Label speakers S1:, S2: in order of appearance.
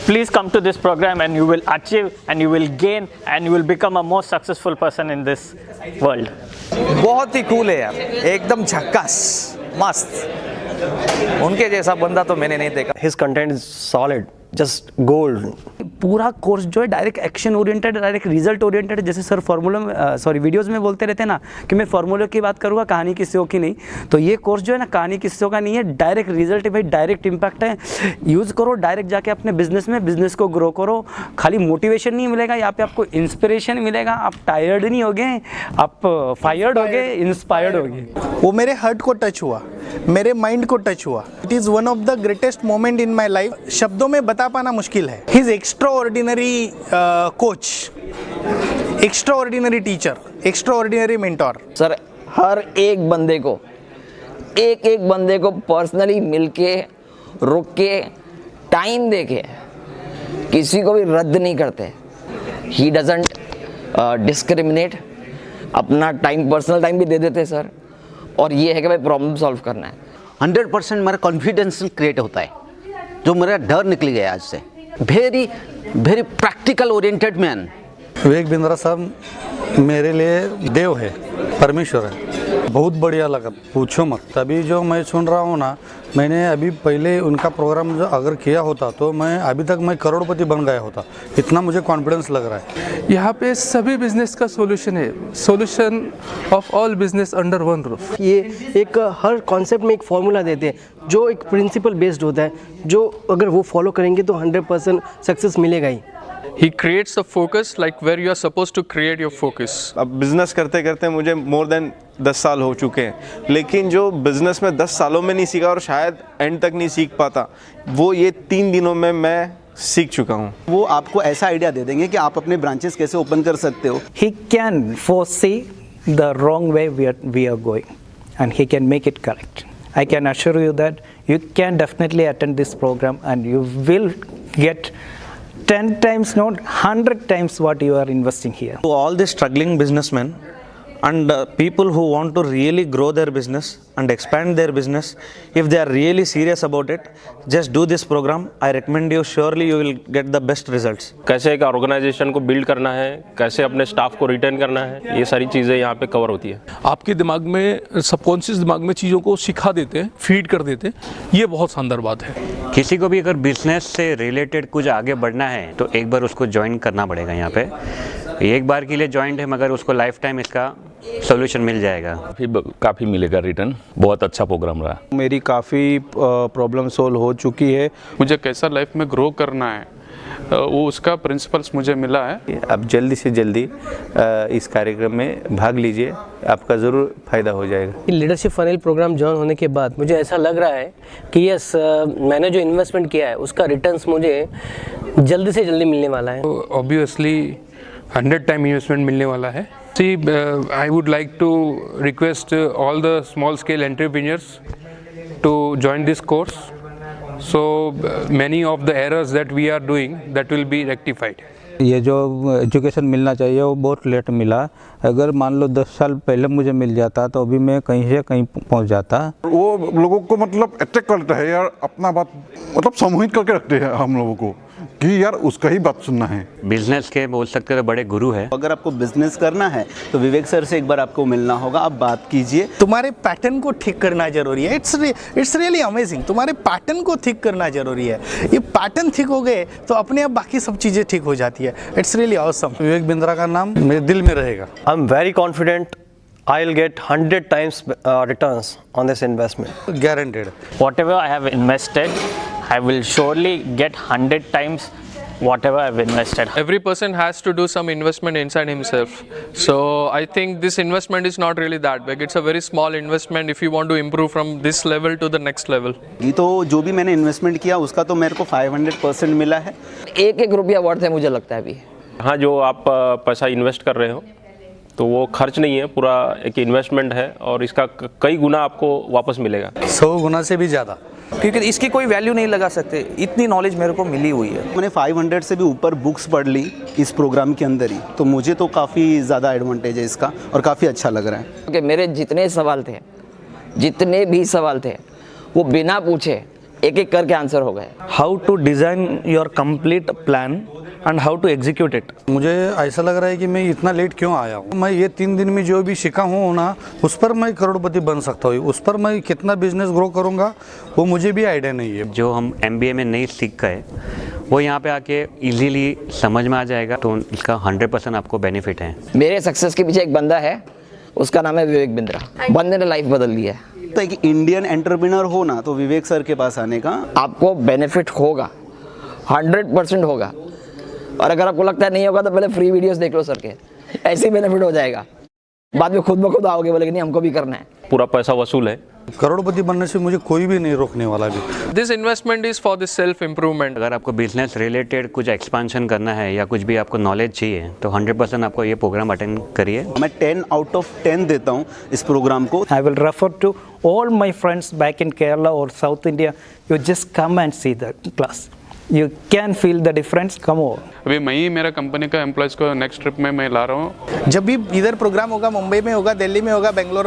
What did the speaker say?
S1: Please come to this program and you will achieve and you will gain and you will become a more successful person in this world.
S2: बहुत ही cool है यार, एकदम झक्कास, मस्त। उनके जैसा बंदा तो मैंने नहीं देखा।
S3: His content is solid, just gold.
S4: पूरा कोर्स जो है direct action oriented, direct result oriented. जैसे सर फार्मूला में वीडियोस में बोलते रहते हैं ना कि मैं फार्मूले की बात करूँगा, कहानी किस्सों की नहीं। तो ये कोर्स जो है ना कहानी किस्सों का नहीं है, डायरेक्ट रिजल्ट है भाई, डायरेक्ट इम्पैक्ट है। यूज़ करो, डायरेक्ट जाके अपने बिजनेस को ग्रो करो। खाली मोटिवेशन नहीं मिलेगा यहाँ पे, आपको इंस्पिरेशन मिलेगा। आप टायर्ड नहीं होगे, आप फायर्ड होगे, इंस्पायर्ड होगे।
S5: वो मेरे हार्ट को टच हुआ, मेरे माइंड को टच हुआ। It is one of the greatest moment in my life. शब्दों में बता पाना मुश्किल है। He is extraordinary coach, extraordinary teacher, extraordinary mentor.
S6: Sir हर एक बंदे को पर्सनली मिलके, रुक के, टाइम देके, किसी को भी रद्द नहीं करते। ही डजंट डिस्क्रिमिनेट, अपना टाइम, पर्सनल टाइम भी दे देते सर। और ये है कि भाई प्रॉब्लम सॉल्व करना है।
S7: 100% मेरा कॉन्फिडेंस क्रिएट होता है, जो मेरा डर निकल गया आज से। Very very practical oriented man.
S8: Vivek Bindra साहब मेरे लिए देव है, परमेश्वर है। बहुत बढ़िया लगा, पूछो मत। तभी जो मैं सुन रहा हूँ ना, मैंने अभी पहले उनका प्रोग्राम जो अगर किया होता तो मैं अभी तक मैं करोड़पति बन गया होता। इतना मुझे कॉन्फिडेंस लग रहा है।
S9: यहाँ पे सभी बिजनेस का सॉल्यूशन है, solution of all business under one roof.
S3: ये एक हर कॉन्सेप्ट में एक फॉर्मूला देते हैं जो एक प्रिंसिपल बेस्ड होता है, जो अगर वो फॉलो करेंगे तो 100% सक्सेस मिलेगा ही।
S9: He creates a focus like where you are supposed to create your focus.
S10: अब बिज़नेस करते करते मुझे मोर देन 10 साल हो चुके हैं, लेकिन जो बिज़नेस में 10 सालों में नहीं सीखा और शायद एंड तक नहीं सीख पाता, वो ये 3 दिनों में मैं सीख चुका हूँ।
S7: वो आपको ऐसा आइडिया दे देंगे कि आप अपने ब्रांचेस कैसे ओपन कर सकते हो।
S4: He can foresee the wrong way we are going and he can make it correct. I can assure you that you can definitely attend this program and you will get 10 times, not 100 times what you are investing here.
S2: To all the struggling businessmen and people who want to really grow their business and expand their business, if they are really serious about it, just do this program. I recommend you, surely you will get the best results.
S11: कैसे एक organisation को build करना है, कैसे अपने staff को retain करना है, ये सारी चीज़ें यहाँ पे कवर होती है।
S9: आपके दिमाग में, सबकॉन्शियस दिमाग में चीज़ों को सिखा देते हैं, फीड कर देते हैं। ये बहुत शानदार बात है।
S12: किसी को भी अगर बिजनेस से रिलेटेड कुछ आगे बढ़ना है तो एक बार उसको ज्वाइन करना पड़ेगा। यहाँ पे एक बार के लिए ज्वाइंट है, मगर उसको लाइफ टाइम इसका सोल्यूशन मिल जाएगा।
S11: काफ़ी मिलेगा रिटर्न। बहुत अच्छा प्रोग्राम रहा।
S10: मेरी काफ़ी प्रॉब्लम सोल्व हो चुकी है।
S9: मुझे कैसा लाइफ में ग्रो करना है, वो उसका प्रिंसिपल्स मुझे मिला है।
S10: आप जल्दी से जल्दी इस कार्यक्रम में भाग लीजिए, आपका ज़रूर फ़ायदा हो जाएगा।
S3: लीडरशिप फनल प्रोग्राम ज्वाइन होने के बाद मुझे ऐसा लग रहा है कि यस, मैंने जो इन्वेस्टमेंट किया है उसका रिटर्न्स मुझे जल्दी से जल्दी मिलने वाला है।
S9: ऑब्वियसली 100 टाइम इन्वेस्टमेंट मिलने वाला है। See, I would like to request all the small scale entrepreneurs to join this course. So many of the errors that we are doing, that will be rectified.
S8: ये जो education मिलना चाहिए वो बहुत late मिला। अगर मान लो 10 साल पहले मुझे मिल जाता तो अभी मैं कहीं से कहीं पहुंच जाता।
S13: वो लोगों को मतलब अटैक करता है यार, अपना बात मतलब समूहित करके रखते हैं हम लोगों को कि यार उसका ही बात सुनना है।
S12: बिजनेस के बोल सकते हो बड़े गुरु है।
S7: अगर आपको बिजनेस करना है तो विवेक सर से एक बार आपको मिलना होगा, आप बात कीजिए।
S5: तुम्हारे पैटर्न को ठीक करना जरूरी है। It's really amazing. तुम्हारे पैटर्न को ठीक करना जरूरी है। ये पैटर्न ठीक हो गए तो अपने आप बाकी सब चीज़ें ठीक हो जाती है। It's really awesome.
S8: Vivek Bindra का नाम मेरे दिल में रहेगा।
S3: I'm very confident I'll get 100 times returns on this investment.
S8: Guaranteed.
S1: Whatever I have invested, I will surely get 100 times whatever I've invested.
S9: Every person has to do some investment inside himself. So I think this investment is not really that big. It's a very small investment if you want to improve from this level to the next level.
S7: ये तो जो भी मैंने investment किया उसका तो मेरे को 500% मिला है।
S6: एक रुपया वर्थ है मुझे लगता है अभी।
S11: हाँ, जो आप पैसा इन्वेस्ट कर रहे हो तो वो खर्च नहीं है, पूरा एक इन्वेस्टमेंट है और इसका कई गुना आपको वापस मिलेगा।
S2: 100 गुना से भी ज़्यादा, क्योंकि इसकी कोई वैल्यू नहीं लगा सकते। इतनी नॉलेज मेरे को मिली हुई है।
S7: मैंने 500 से भी ऊपर बुक्स पढ़ ली इस प्रोग्राम के अंदर ही, तो मुझे तो काफ़ी ज़्यादा एडवांटेज है इसका और काफ़ी अच्छा लग रहा है।
S6: क्योंकि मेरे जितने भी सवाल थे, वो बिना पूछे एक एक करके आंसर हो गए।
S2: how to design your complete plan and how to execute it.
S8: मुझे ऐसा लग रहा है कि मैं इतना लेट क्यों आया हूँ। मैं ये 3 दिन में जो भी सीखा हूँ ना, उस पर मैं करोड़पति बन सकता हूँ। उस पर मैं कितना बिजनेस ग्रो करूँगा वो मुझे भी आइडिया नहीं है।
S12: जो हम MBA में नहीं सीख गए वो यहाँ पे आके इजीली समझ में आ जाएगा, तो इसका 100% आपको बेनिफिट है।
S6: मेरे सक्सेस के पीछे एक बंदा है, उसका नाम है विवेक बिंद्रा। बंदे ने लाइफ बदल दी है।
S14: तो एक इंडियन एंटरप्रेन्योर हो ना, तो विवेक सर के पास आने का
S6: आपको बेनिफिट होगा, 100% होगा। और अगर आपको लगता है नहीं होगा तो पहले फ्री वीडियोस देख लो सर के, ऐसे ही बेनिफिट हो जाएगा। बाद में खुद ब खुद आओगे, बोले कि नहीं हमको भी करना है।
S11: पूरा पैसा वसूल है।
S8: करोड़पति बनने से मुझे कोई भी नहीं रोकने वाला भी।
S9: This investment is for the self improvement.
S12: अगर आपको बिजनेस रिलेटेड कुछ एक्सपांशन करना है या कुछ भी आपको नॉलेज चाहिए तो 100% आपको ये प्रोग्राम अटेंड करिए।
S14: मैं 10 आउट ऑफ 10 देता हूँ इस प्रोग्राम को।
S15: I will refer to all my friends back in Kerala or South India. You just come and see the class. You can feel the difference. Come over.
S9: अभी मैं ही मेरा company का employees को next trip में मैं ला रहा हूँ।
S5: जब भी इधर प्रोग्राम होगा, मुंबई में होगा, दिल्ली में होगा, बेंगलोर में